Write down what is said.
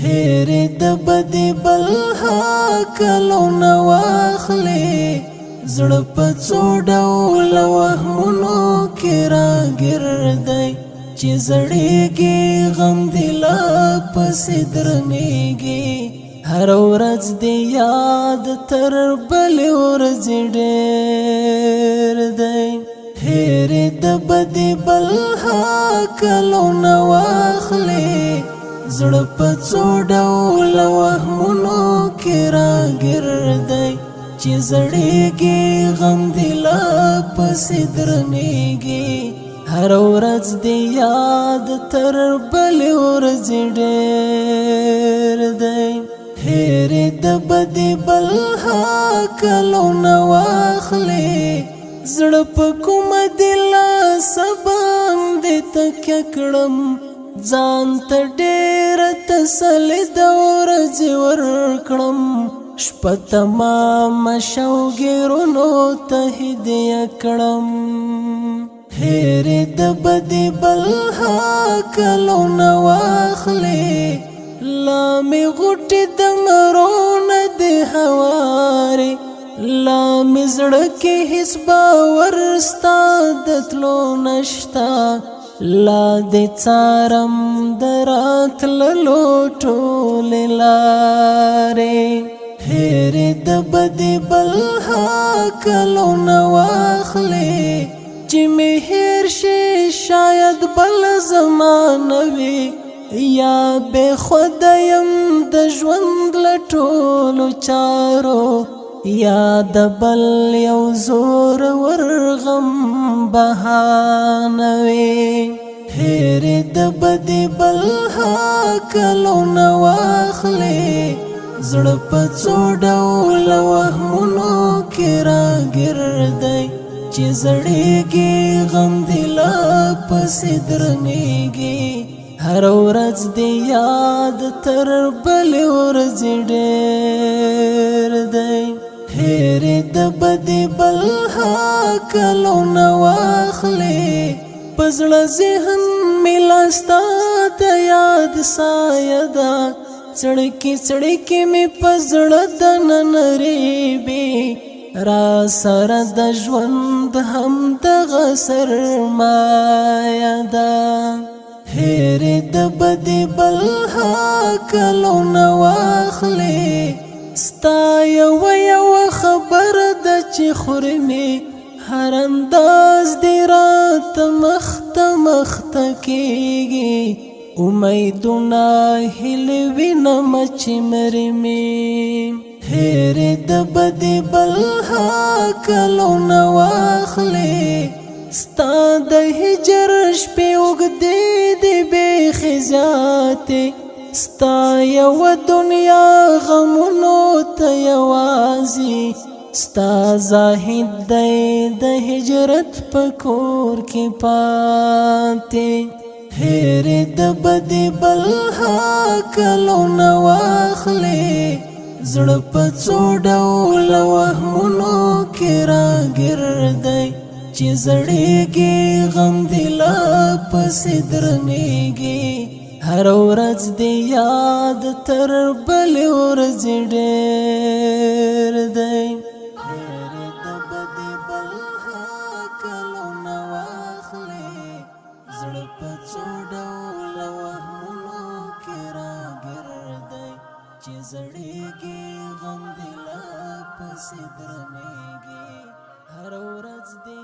هیرې د بدې بلها کلو نه واخلې زړه په څو ډوله وهمونو کې راګردی چې زړېږي غم دې لا پسې درنېږي هر ورځ دې یاد تر بلې ورځې ډېر دی هیرې د بدې بلها کلو نه واخلې زړه په څو ډوله وهمونو کې راګردی چې زړېږي غم دې لا پسې درنېږي هر ورځ دې یاد تر بلې ورځې ډېر دی هیرې د بدې بلها کلو نه واخلې زړه په کومه دې لاسه باندې تکیه کړم ځان ته ډېره تسلي د ورځې ورکړم شپه تمامه شوګیرونو ته هدیه کړم هیرې د بدې بلها کلو نه واخلې لا مې غوټې د مرونه دې هوارې لا مې زړه کې هېڅ باور ستا د تلو نشته لا دې څارم د راتللو ټولې لارې هیرې د بدې بلها کلو نه واخلې چې مې هېر شي شاید بل زمانه وي یا بې خوده یم د ژوند له ټولو چارو یا د بل یو زورور غم بهانه وي هیرې د بدې بلها کلو نه واخلې زړه په څو ډوله وهمونو کې راګردی چې زړېږي غم دې لا پسې درنېږي هر ورځ دې یاد تر بلې ورځې ډېر دی هیرې د بدې بلها کلو نه واخلې په زړه ذهن مې لا ستا د یاد سایه ده څړیکې څړیکې مې په زړه دننه ریبې را سره د ژوند همدغه سرمایه ده هیرې د بدې بلها کلو نه واخلې ستا یوه خبره ده چې خورې مې هر انداز دې راته مخته مخته کېږي امیدونه هیلې وینم چې مرې مې هیرې د بدې بلها کلو نه واخلې ستا د هجر شپې اوږدې دې بیخي زیاتې ستا یوه دنیا غمونو ته یوازې ستا زاهد دی د هجرت په کور کې پاتې هیرې د بدې بلها کلو نه واخلې زړه په څو ډوله وهمونو کې راګردی چې زړېږي غم دې لا پسې درنېږي هر ورځ دې یاد تر بلې ورځې ډېر دی هیرې د بدې بلها کلو نه واخلې زړه په څو ډوله وهمونو کې راګردی چې زړېږي غم دې لا پسې درنېږي هر ورځ دې